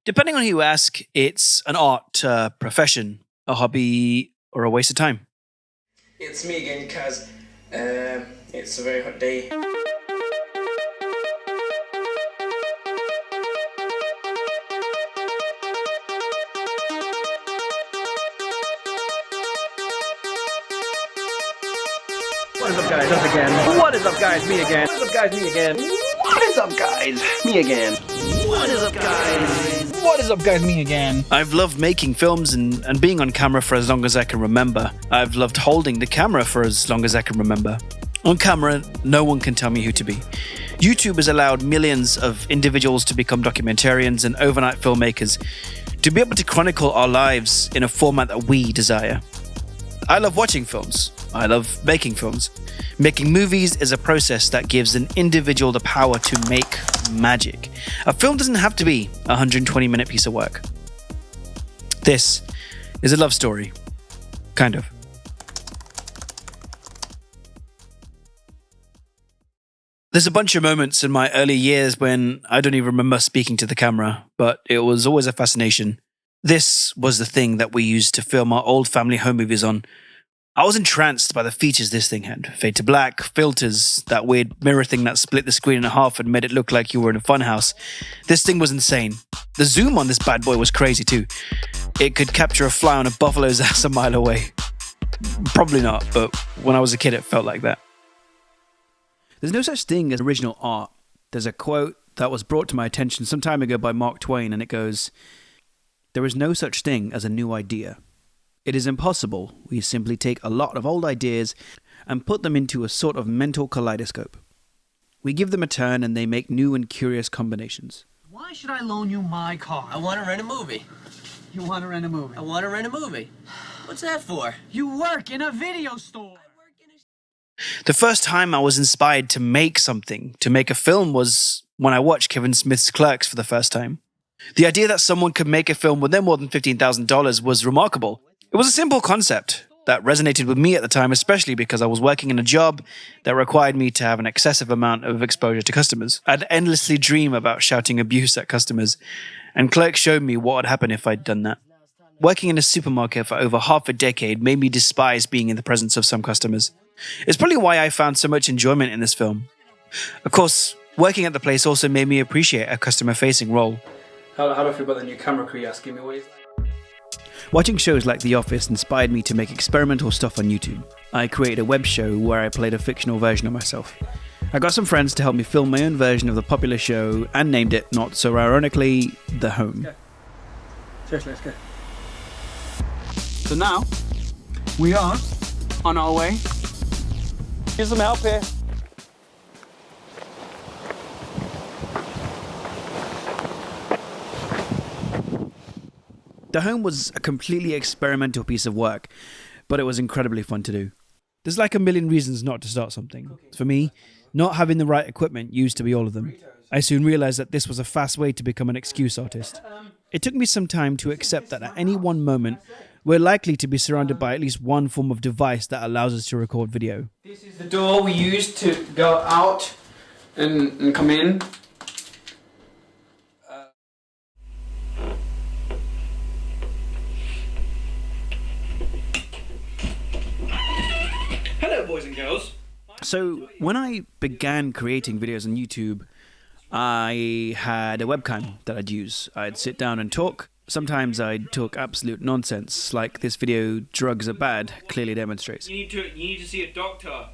Depending on who you ask, it's an art, profession, a hobby, or a waste of time. It's me again, Kaz. It's a very hot day. What is up, guys? Us again. What is up, guys? Me again. What is up, guys? Me again. What is up, guys? Me again. What is up, guys? What is up, guys? Me again. I've loved making films and being on camera for as long as I can remember. I've loved holding the camera for as long as I can remember. On camera, no one can tell me who to be. YouTube has allowed millions of individuals to become documentarians and overnight filmmakers to be able to chronicle our lives in a format that we desire. I love watching films. I love making films. Making movies is a process that gives an individual the power to make magic. A film doesn't have to be a 120-minute piece of work. This is a love story. Kind of. There's a bunch of moments in my early years when I don't even remember speaking to the camera, but it was always a fascination. This was the thing that we used to film our old family home movies on. I was entranced by the features this thing had. Fade to black, filters, that weird mirror thing that split the screen in half and made it look like you were in a funhouse. This thing was insane. The zoom on this bad boy was crazy too. It could capture a fly on a buffalo's ass a mile away. Probably not, but when I was a kid it felt like that. There's no such thing as original art. There's a quote that was brought to my attention some time ago by Mark Twain, and it goes, "There is no such thing as a new idea. It is impossible. We simply take a lot of old ideas and put them into a sort of mental kaleidoscope. We give them a turn and they make new and curious combinations." Why should I loan you my car? I want to rent a movie. You want to rent a movie? I want to rent a movie. What's that for? You work in a video store. The first time I was inspired to make something, to make a film, was when I watched Kevin Smith's Clerks for the first time. The idea that someone could make a film with no more than $15,000 was remarkable. It was a simple concept that resonated with me at the time, especially because I was working in a job that required me to have an excessive amount of exposure to customers. I'd endlessly dream about shouting abuse at customers, and Clerks showed me what would happen if I'd done that. Working in a supermarket for over half a decade made me despise being in the presence of some customers. It's probably why I found so much enjoyment in this film. Of course, working at the place also made me appreciate a customer-facing role. How do I feel about the new camera crew? You asking me what is that? Watching shows like The Office inspired me to make experimental stuff on YouTube. I created a web show where I played a fictional version of myself. I got some friends to help me film my own version of the popular show and named it, not so ironically, The Home. Okay. Seriously, let's go. So now, we are on our way. Need some help here. The Home was a completely experimental piece of work, but it was incredibly fun to do. There's like a million reasons not to start something. For me, not having the right equipment used to be all of them. I soon realized that this was a fast way to become an excuse artist. It took me some time to accept that at any one moment, we're likely to be surrounded by at least one form of device that allows us to record video. This is the door we use to go out and come in. Hello, boys and girls. So when I began creating videos on YouTube, I had a webcam that I'd use. I'd sit down and talk. Sometimes I'd talk absolute nonsense, like this video, "Drugs Are Bad," clearly demonstrates. You need to see a doctor.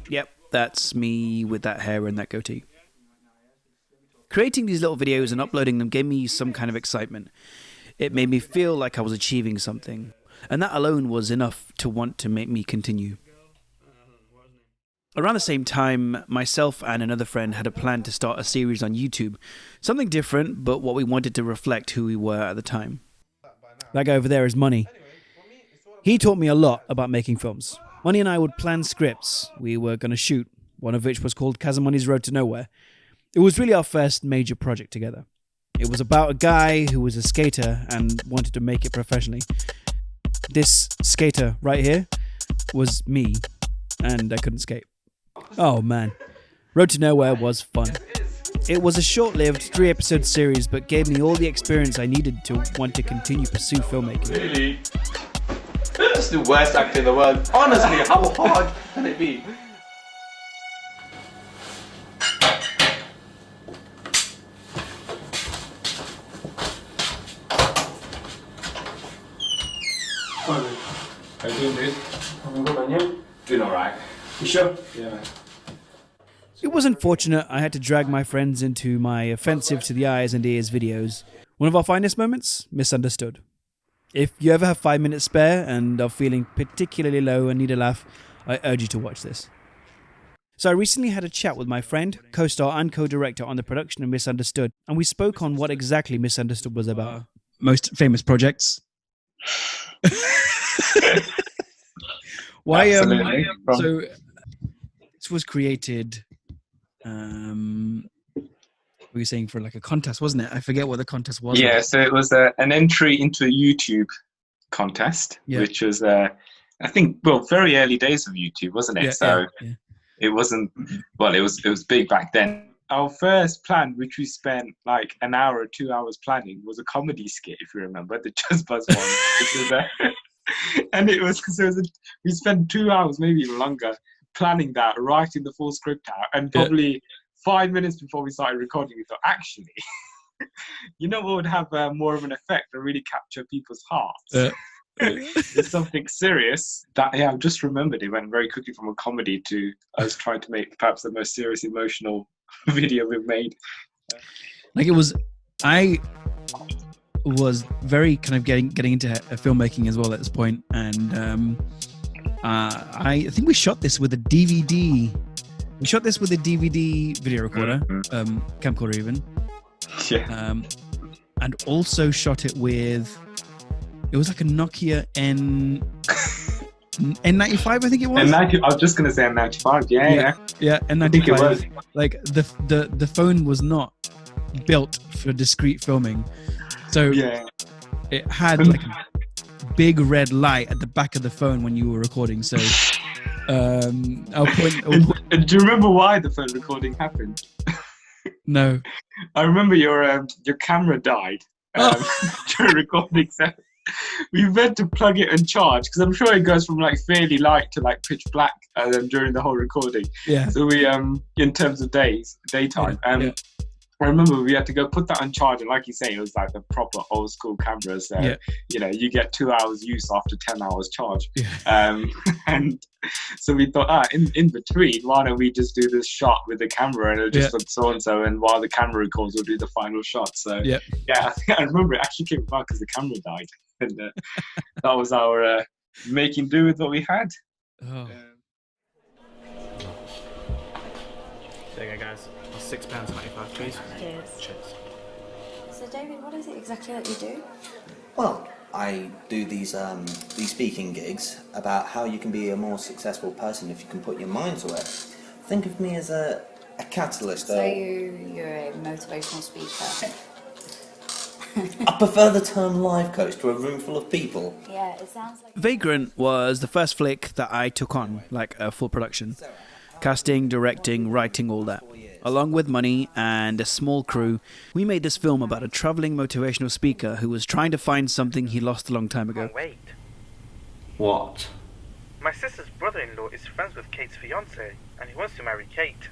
Yep, that's me with that hair and that goatee. Creating these little videos and uploading them gave me some kind of excitement. It made me feel like I was achieving something, and that alone was enough to want to make me continue. Around the same time, myself and another friend had a plan to start a series on YouTube. Something different, but what we wanted to reflect who we were at the time. That guy over there is Money. He taught me a lot about making films. Money and I would plan scripts we were going to shoot, one of which was called Money's Road to Nowhere. It was really our first major project together. It was about a guy who was a skater and wanted to make it professionally. This skater right here was me, and I couldn't skate. Oh man, Road to Nowhere was fun. It was a short-lived 3-episode series, but gave me all the experience I needed to want to continue pursue filmmaking. Really? That's the worst actor in the world. Honestly, how hard can it be? How you doing, dude? I'm good, man. You? Doing alright. You sure? Yeah, man. It was unfortunate I had to drag my friends into my offensive to the eyes and ears videos. One of our finest moments? Misunderstood. If you ever have 5 minutes spare and are feeling particularly low and need a laugh, I urge you to watch this. So I recently had a chat with my friend, co-star and co-director on the production of Misunderstood, and we spoke on what exactly Misunderstood was about. Most famous projects. Why? So this was created. We were saying for like a contest, wasn't it? I forget what the contest was. Yeah, so it was an entry into a YouTube contest, which was, I think, well, very early days of YouTube, wasn't it? It wasn't. Well, it was big back then. Our first plan, which we spent like an hour or 2 hours planning, was a comedy skit, if you remember, the Just Buzz one. Which was, and it was because we spent 2 hours, maybe even longer, planning that, writing the full script out, and probably 5 minutes before we started recording, we thought, actually, you know what would have more of an effect and really capture people's hearts? It's something serious that, I've just remembered. It went very quickly from a comedy to us trying to make perhaps the most serious, emotional video we've made. Like I was very kind of getting into filmmaking as well at this point, and I think we shot this with a DVD. We shot this with a DVD video recorder, camcorder even. Yeah. And also shot it with. It was like a Nokia N95, I think it was. I was just gonna say N95. Yeah, N95. I think it was. Like the phone was not built for discrete filming, so it had like a big red light at the back of the phone when you were recording. So, I'll point. Do you remember why the phone recording happened? No. I remember your camera died during recording. So we went to plug it and charge, because I'm sure it goes from like fairly light to like pitch black during the whole recording. Yeah. So we in terms of daytime. I remember we had to go put that on charge, and like you say, it was like the proper old school camera. So you know, you get 2 hours use after 10 hours charge. And so we thought, in between, why don't we just do this shot with the camera, and it'll just look so and so, and while the camera records, we'll do the final shot. So I think I remember it actually came about because the camera died, and that was our making do with what we had. There you go, guys. £6.95, please. Cheers. So, David, what is it exactly that you do? Well, I do these speaking gigs about how you can be a more successful person if you can put your mind to it. Think of me as a catalyst. So you're a motivational speaker. I prefer the term life coach to a room full of people. Yeah, it sounds like... Vagrant was the first flick that I took on, like a full production. Casting, directing, writing, all that. Along with money and a small crew, we made this film about a travelling motivational speaker who was trying to find something he lost a long time ago. Oh, wait. What? My sister's brother-in-law is friends with Kate's fiancé, and he wants to marry Kate.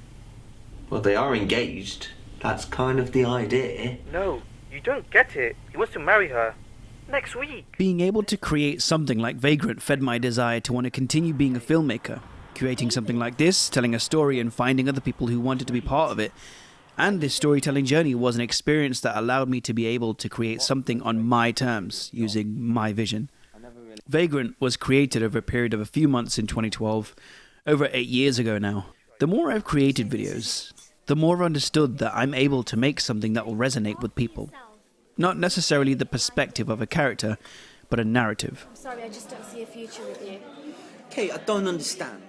Well, they are engaged. That's kind of the idea. No, you don't get it. He wants to marry her. Next week. Being able to create something like Vagrant fed my desire to want to continue being a filmmaker. Creating something like this, telling a story and finding other people who wanted to be part of it. And this storytelling journey was an experience that allowed me to be able to create something on my terms, using my vision. Vagrant was created over a period of a few months in 2012, over 8 years ago now. The more I've created videos, the more I've understood that I'm able to make something that will resonate with people. Not necessarily the perspective of a character, but a narrative. I'm sorry, I just don't see a future with you. Kate, I don't understand.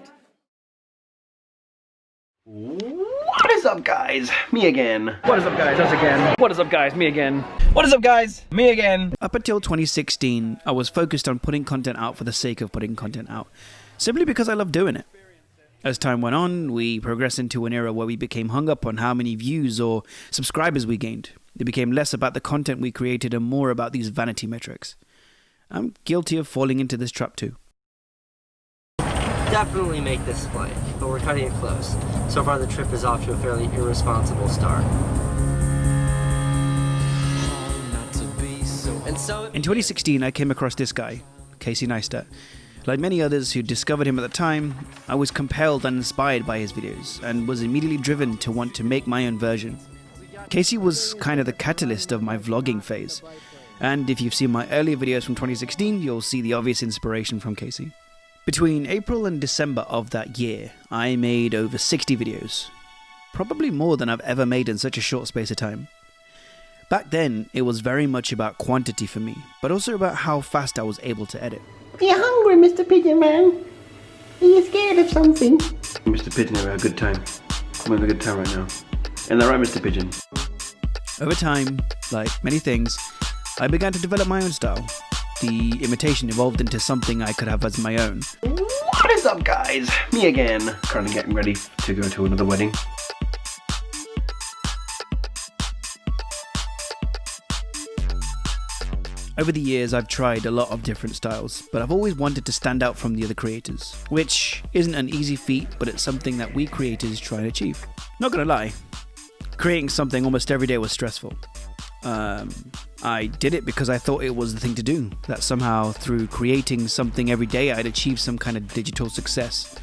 What is up, guys? Me again. What is up, guys? Us again. What is up, guys? Me again. What is up, guys? Me again. Up until 2016, I was focused on putting content out for the sake of putting content out, simply because I love doing it. As time went on, we progressed into an era where we became hung up on how many views or subscribers we gained. It became less about the content we created and more about these vanity metrics. I'm guilty of falling into this trap too. Definitely make this flight, but we're cutting it close. So far the trip is off to a fairly irresponsible start. In 2016, I came across this guy, Casey Neistat. Like many others who discovered him at the time, I was compelled and inspired by his videos, and was immediately driven to want to make my own version. Casey was kind of the catalyst of my vlogging phase, and if you've seen my earlier videos from 2016, you'll see the obvious inspiration from Casey. Between April and December of that year, I made over 60 videos. Probably more than I've ever made in such a short space of time. Back then, it was very much about quantity for me, but also about how fast I was able to edit. Are you hungry, Mr. Pigeon Man? Are you scared of something? Mr. Pigeon, having a good time. I'm having a good time right now. Isn't that right, Mr. Pigeon? Over time, like many things, I began to develop my own style. The imitation evolved into something I could have as my own. What is up, guys? Me again. Currently getting ready to go to another wedding. Over the years, I've tried a lot of different styles, but I've always wanted to stand out from the other creators, which isn't an easy feat, but it's something that we creators try and achieve. Not gonna lie, creating something almost every day was stressful. I did it because I thought it was the thing to do, that somehow through creating something every day I'd achieve some kind of digital success.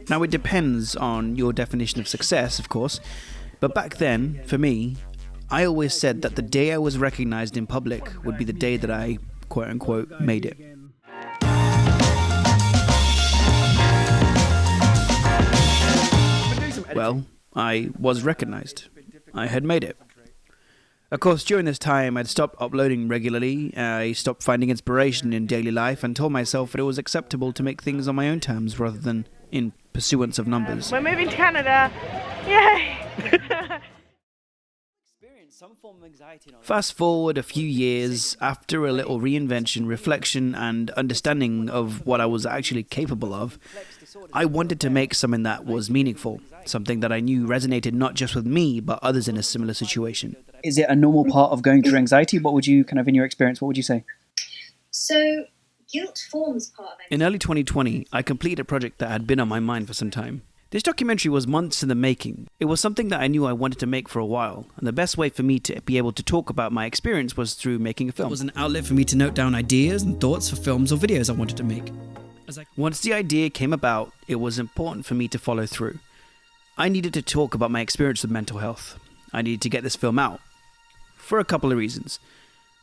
Now it depends on your definition of success, of course, but back then, for me, I always said that the day I was recognized in public would be the day that I, quote unquote, made it. Well, I was recognized. I had made it. Of course, during this time, I'd stopped uploading regularly, I stopped finding inspiration in daily life, and told myself that it was acceptable to make things on my own terms rather than in pursuance of numbers. We're moving to Canada! Yay! Fast forward a few years, after a little reinvention, reflection, and understanding of what I was actually capable of, I wanted to make something that was meaningful, something that I knew resonated not just with me, but others in a similar situation. Is it a normal part of going through anxiety? What would you, kind of in your experience, what would you say? So, guilt forms part of it. In early 2020, I completed a project that had been on my mind for some time. This documentary was months in the making. It was something that I knew I wanted to make for a while, and the best way for me to be able to talk about my experience was through making a film. It was an outlet for me to note down ideas and thoughts for films or videos I wanted to make. Once the idea came about, it was important for me to follow through. I needed to talk about my experience with mental health. I needed to get this film out. For a couple of reasons.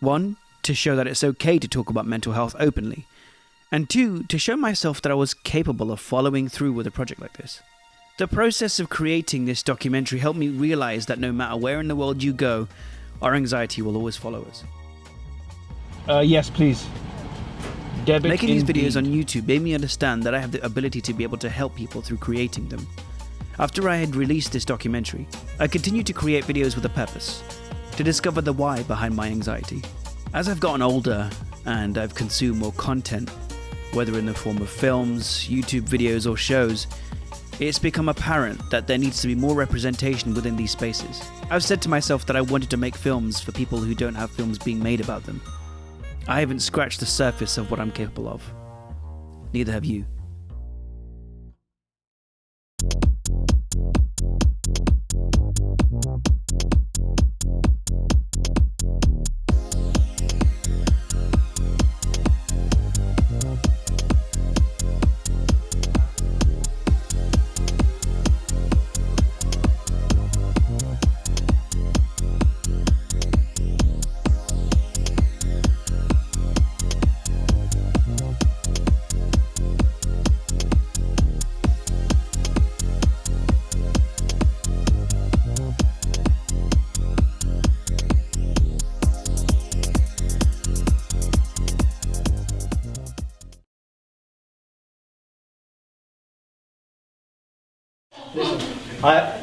One, to show that it's okay to talk about mental health openly. And two, to show myself that I was capable of following through with a project like this. The process of creating this documentary helped me realize that no matter where in the world you go, our anxiety will always follow us. Yes, please. Debit Making these videos on YouTube made me understand that I have the ability to be able to help people through creating them. After I had released this documentary, I continued to create videos with a purpose, to discover the why behind my anxiety. As I've gotten older and I've consumed more content, whether in the form of films, YouTube videos or shows, it's become apparent that there needs to be more representation within these spaces. I've said to myself that I wanted to make films for people who don't have films being made about them. I haven't scratched the surface of what I'm capable of. Neither have you.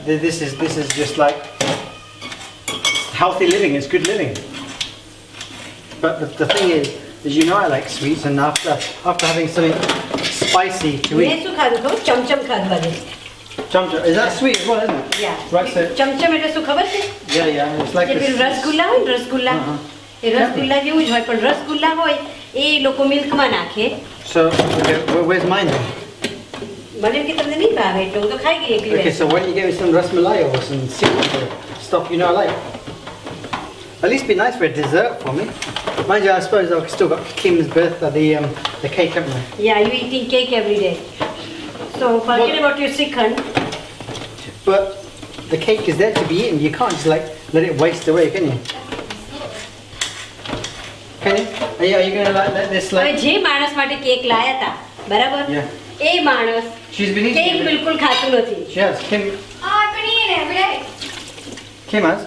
This is just like healthy living. It's good living. But the thing is, you know, I like sweets, and after having something spicy to eat. Chum-chum. Is that sweet as well, isn't it? Yeah. Right, so... ચમચમ એટલે શું ખબર છે? Yeah, it's like જે પેલું રસગુલ્લા હોય ને રસગુલ્લા એ રસગુલ્લા જેવું જ હોય પણ રસગુલ્લા હોય એ લોકો મિલ્કમાં નાખે. So, okay, where's mine then? મને કે તમને નહીં ભાવે એટલે હું તો ખાઈ ગઈ એકલી. Okay, so why don't you get me some rasmalai or some secret stuff you know I like? At least be nice for a dessert for me. Mind you, I suppose I've still got Kim's birthday, the cake, haven't I? Yeah, you eating cake every day. So forget about your second. But the cake is there to be eaten. You can't just like let it waste away, can you? Can you? Are you gonna like let this like? જે માણસ માટે cake લાયા તા, બરાબર? Yeah. એ માણસ She's been eating cake it. બિલકુલ ખાતું નથી. Yes, Kim. Oh, I've been eating it every day. Kim has.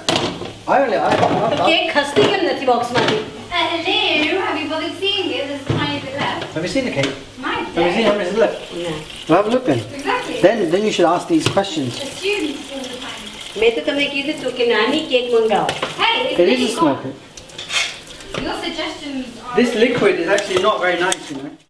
Cake ખસતી કેમ નથી બોક્સમાંથી? Hello, have you bothered seeing it? There's a tiny bit left. Have you seen the cake? Mine. Have you seen how much is left? No. Well, have a look then. Exactly. Then you should ask these questions. The students all the time. મેં તો તમને કીધું હતું કે નાની cake મંગાવો. Hey, it's It is a really small hot. cake. Your suggestions are... This liquid is actually not very nice, you know.